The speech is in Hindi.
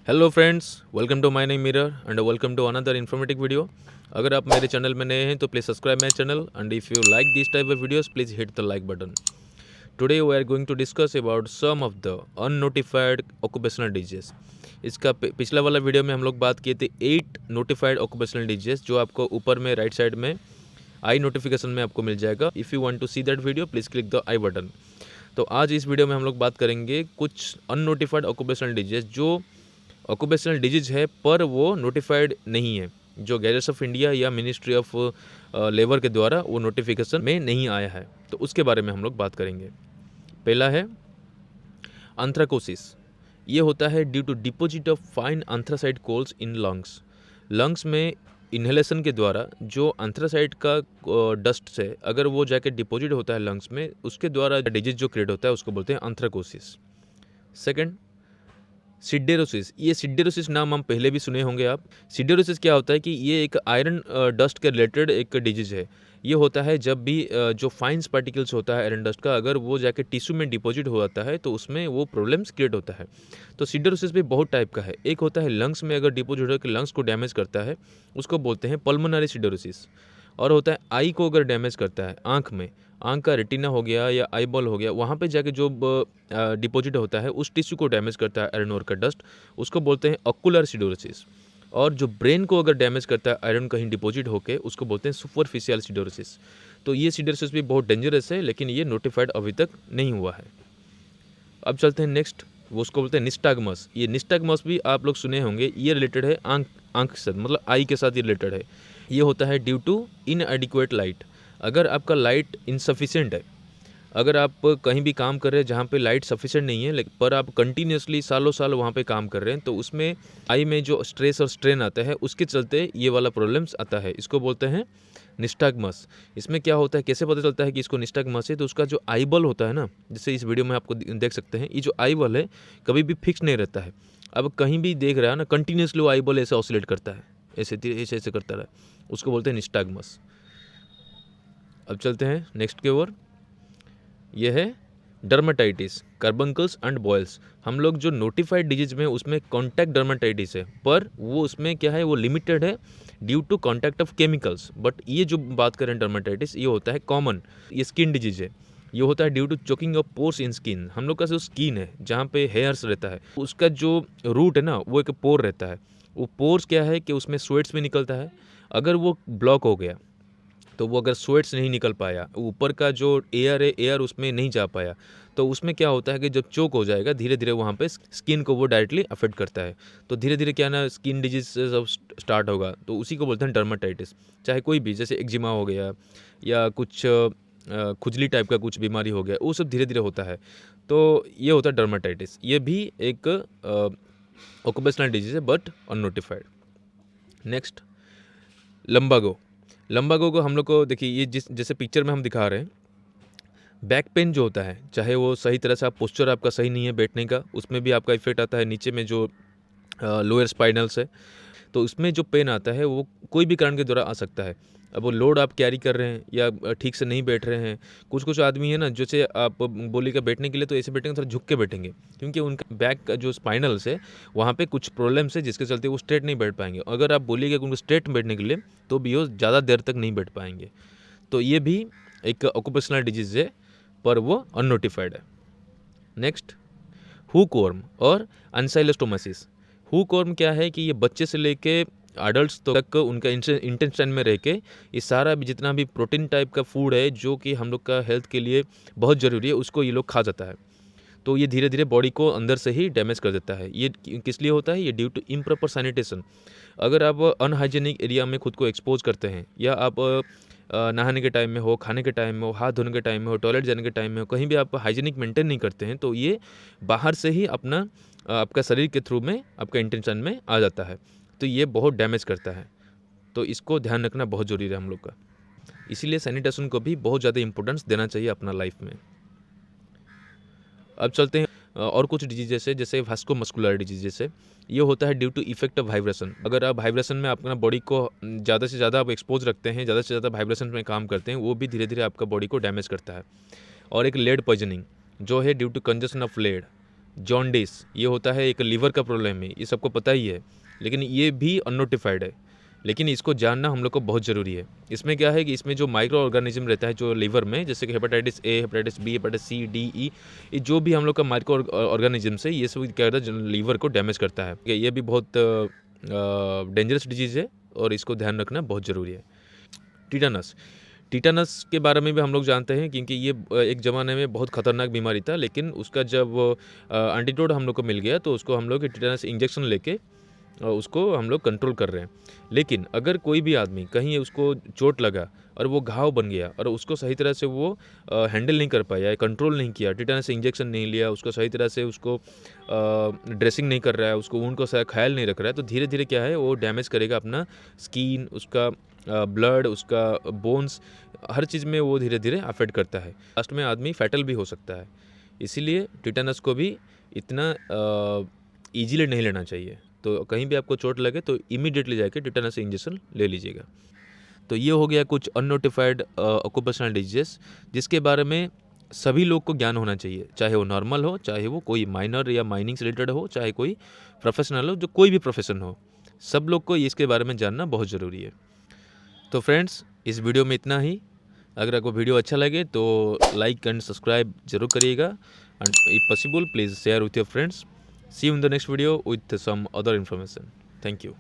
Hello friends, welcome to my name mirror and welcome to another informative video. अगर आप मेरे चैनल में नए हैं तो please subscribe my channel and if you like this type of videos please hit the like button. Today we are going to discuss about some of the unnotified occupational disease. इसका पिछला वाला वीडियो में हम लोग बात किए थे 8 नोटिफाइड ऑक्यूपेशनल डिजीज, जो आपको ऊपर में राइट साइड में आई नोटिफिकेशन में आपको मिल जाएगा। If you want to see that video please click the I button. तो आज इस वीडियो में हम लोग बात करेंगे कुछ अननोटिफाइड ऑक्यूपेशनल डिजीज जो ऑक्यूपेशनल डिजीज है पर वो नोटिफाइड नहीं है, जो गैजेट्स ऑफ इंडिया या मिनिस्ट्री ऑफ लेबर के द्वारा वो नोटिफिकेशन में नहीं आया है, तो उसके बारे में हम लोग बात करेंगे। पहला है एंथ्राकोसिस। ये होता है due to deposit of fine anthracite coals in lungs. Lungs में इन्हेलेशन के द्वारा जो एंथ्रासाइड का डस्ट से अगर वो जाके डिपॉजिट होता है लंग्स में, उसके द्वारा डिजीज जो क्रिएट होता है उसको बोलते हैं एंथ्राकोसिस। सेकंड, सिडेरोसिस। ये सिडेरोसिस नाम हम पहले भी सुने होंगे आप। सिडेरोसिस क्या होता है कि ये एक आयरन डस्ट के रिलेटेड एक डिजीज है। ये होता है जब भी जो फाइन्स पार्टिकल्स होता है आयरन डस्ट का, अगर वो जाके टिश्यू में डिपॉजिट हो जाता है तो उसमें वो प्रॉब्लम्स क्रिएट होता है। तो सिडेरोसिस भी बहुत टाइप का है। एक होता है लंग्स में अगर डिपॉजिट होकर लंग्स को डैमेज करता है, उसको बोलते हैं पल्मोनरी सिडेरोसिस। और होता है आई को अगर डैमेज करता है, आँख में, आँख का रेटिना हो गया या आई बॉल हो गया, वहाँ पे जाके जो डिपॉजिट होता है उस टिश्यू को डैमेज करता है आयरन ओर का डस्ट, उसको बोलते हैं ऑक्यूलर सिडोरोसिस। और जो ब्रेन को अगर डैमेज करता है आयरन कहीं डिपॉजिट होके, उसको बोलते हैं सुपरफिशियल सिडोरोसिस। तो ये सिडोरोसिस भी बहुत डेंजरस है, लेकिन ये नोटिफाइड अभी तक नहीं हुआ है। अब चलते हैं नेक्स्ट, वो उसको बोलते हैं निस्टाग्मस। ये निस्टाग्मस भी आप लोग सुने होंगे। ये रिलेटेड है आँख के साथ, मतलब आई के साथ ये रिलेटेड है। ये होता है ड्यू टू इनएडिक्वेट लाइट। अगर आपका लाइट इनसफिशिएंट है, अगर आप कहीं भी काम कर रहे हैं जहाँ पे लाइट सफिशिएंट नहीं है, लेकिन पर आप कंटिन्यूसली सालों साल वहाँ पे काम कर रहे हैं, तो उसमें आई में जो स्ट्रेस और स्ट्रेन आता है उसके चलते ये वाला प्रॉब्लम्स आता है। इसको बोलते हैं निस्टाग्मस। इसमें क्या होता है, कैसे पता चलता है कि इसको निस्टाग्मस है? तो उसका जो आई बॉल होता है ना, जैसे इस वीडियो में आपको देख सकते हैं, ये जो आई बॉल है कभी भी फिक्स नहीं रहता है। अब कहीं भी देख रहा है ना, कंटिन्यूसली वो आई बॉल ऐसे ऑसिलेट करता है, ऐसे ऐसे ऐसे करता रहा, उसको बोलते हैं निस्टाग्मस। अब चलते हैं नेक्स्ट के ओर। यह है डर्माटाइटिस, कार्बंकल्स एंड बॉयल्स। हम लोग जो नोटिफाइड डिजीज में उसमें कॉन्टैक्ट डर्माटाइटिस है, पर वो उसमें क्या है, वो लिमिटेड है due to contact of chemicals. But ये जो बात करें डर्माटाइटिस, ये होता है कॉमन, ये स्किन डिजीज है। ये होता है due to choking of pores in skin. हम लोग का जो स्किन है जहाँ पे हेयर्स रहता है, उसका जो रूट है ना, वो एक पोर रहता है। वो पोर्स क्या है कि उसमें स्वेट्स भी निकलता है। अगर वो ब्लॉक हो गया, तो वो अगर स्वेट्स नहीं निकल पाया, ऊपर का जो एयर है, एयर उसमें नहीं जा पाया, तो उसमें क्या होता है कि जब चोक हो जाएगा, धीरे धीरे वहाँ पे स्किन को वो डायरेक्टली अफेक्ट करता है। तो धीरे धीरे क्या ना, स्किन डिजीज सब स्टार्ट होगा, तो उसी को बोलते हैं डर्माटाइटिस। चाहे कोई भी, जैसे एक्जिमा हो गया या कुछ खुजली टाइप का कुछ बीमारी हो गया, वो सब धीरे धीरे होता है। तो ये होता है डर्माटाइटिस। ये भी एक ऑक्यूपेशनल डिजीज है बट अननोटिफाइड। नेक्स्ट, लंबागो। लंबागो को हम लोग को देखिए, ये जैसे पिक्चर में हम दिखा रहे हैं, बैक पेन जो होता है, चाहे वो सही तरह से आप पोस्चर आपका सही नहीं है बैठने का, उसमें भी आपका इफेक्ट आता है। नीचे में जो लोअर स्पाइनल्स है, तो उसमें जो पेन आता है वो कोई भी कारण के द्वारा आ सकता है। अब वो लोड आप कैरी कर रहे हैं या ठीक से नहीं बैठ रहे हैं। कुछ कुछ आदमी है ना, जैसे आप बोलिएगा बैठने के लिए, तो ऐसे बैठेंगे, थोड़ा झुक के बैठेंगे, क्योंकि उनका बैक का जो स्पाइनल्स है वहाँ पे कुछ प्रॉब्लम्स है, जिसके चलते वो स्ट्रेट नहीं बैठ पाएंगे। अगर आप बोलिएगा कि उनको स्ट्रेट बैठने के लिए, तो भी वो ज़्यादा देर तक नहीं बैठ पाएंगे। तो ये भी एक ऑक्यूपेशनल डिजीज है, पर वो अननोटिफाइड है। नेक्स्ट, हुकवर्म और अनसाइलोस्टोमासिस। हुकवर्म क्या है कि ये बच्चे से लेके अडल्ट्स तक उनका इंटेस्टाइन में रह के ये सारा भी जितना भी प्रोटीन टाइप का फूड है जो कि हम लोग का हेल्थ के लिए बहुत ज़रूरी है, उसको ये लोग खा जाता है। तो ये धीरे धीरे बॉडी को अंदर से ही डैमेज कर देता है। ये किस लिए होता है? ये ड्यू टू इम्प्रॉपर सैनिटेशन। अगर आप अनहाइजेनिक एरिया में खुद को एक्सपोज करते हैं, या आप नहाने के टाइम में हो, खाने के टाइम में हो, हाथ धोने के टाइम में हो, टॉयलेट जाने के टाइम में हो, कहीं भी आप हाइजीनिक मेंटेन नहीं करते हैं, तो ये बाहर से ही अपना आपका शरीर के थ्रू में आपका इंटेंशन में आ जाता है। तो ये बहुत डैमेज करता है। तो इसको ध्यान रखना बहुत ज़रूरी है हम लोग का। इसीलिए सैनिटेशन को भी बहुत ज़्यादा इंपॉर्टेंस देना चाहिए अपना लाइफ में। अब चलते हैं और कुछ डिजीजेस है, जैसे वास्कुलर डिजीजेस है। ये होता है due to effect of vibration. अगर आप वाइब्रेशन में अपना बॉडी को ज़्यादा से ज़्यादा आप एक्सपोज रखते हैं, ज़्यादा से ज़्यादा वाइब्रेशन में काम करते हैं, वो भी धीरे धीरे आपका बॉडी को डैमेज करता है। और एक लेड पॉइजनिंग जो है due to ingestion of lead. Jaundice, ये होता है एक लीवर का प्रॉब्लम है, ये सबको पता ही है, लेकिन ये भी अननोटिफाइड है, लेकिन इसको जानना हम लोग को बहुत ज़रूरी है। इसमें क्या है कि इसमें जो माइक्रो ऑर्गेनिज्म रहता है जो लीवर में, जैसे कि hepatitis A, hepatitis B, hepatitis C, D, E, ये जो भी हम लोग का माइक्रो ऑर्गेनिज्म है, ये सब क्या करता है, लीवर को डैमेज करता है। ये भी बहुत डेंजरस डिजीज़ है और इसको ध्यान रखना बहुत ज़रूरी है। टीटानस, टीटानस के बारे में भी हम लोग जानते हैं, क्योंकि ये एक ज़माने में बहुत ख़तरनाक बीमारी था, लेकिन उसका जब एंटीडोट हम लोग को मिल गया तो उसको हम लोग टीटानस इंजेक्शन लेके उसको हम लोग कंट्रोल कर रहे हैं। लेकिन अगर कोई भी आदमी कहीं उसको चोट लगा और वो घाव बन गया और उसको सही तरह से वो हैंडल नहीं कर पाया, कंट्रोल नहीं किया, टिटेनस इंजेक्शन नहीं लिया, उसको सही तरह से उसको ड्रेसिंग नहीं कर रहा है, उसको वुंड को सही ख्याल नहीं रख रहा है, तो धीरे धीरे क्या है वो डैमेज करेगा अपना स्किन, उसका ब्लड, उसका बोन्स, हर चीज़ में वो धीरे धीरे अफेक्ट करता है। लास्ट में आदमी फैटल भी हो सकता है। इसीलिए टिटेनस को भी इतना ईजीली नहीं लेना चाहिए। तो कहीं भी आपको चोट लगे तो इमीडिएटली जाके टिटेनस इंजेक्शन ले लीजिएगा। तो ये हो गया कुछ अननोटिफाइड ऑक्यूपेशनल डिजीजेस जिसके बारे में सभी लोग को ज्ञान होना चाहिए, चाहे वो नॉर्मल हो, चाहे वो कोई माइनर या माइनिंग से रिलेटेड हो, चाहे कोई प्रोफेशनल हो, जो कोई भी प्रोफेशन हो, सब लोग को इसके बारे में जानना बहुत ज़रूरी है। तो फ्रेंड्स, इस वीडियो में इतना ही। अगर आपको वीडियो अच्छा लगे तो लाइक एंड सब्सक्राइब जरूर करिएगा, and if possible please share with your friends. See you in the next video with some other information. Thank you.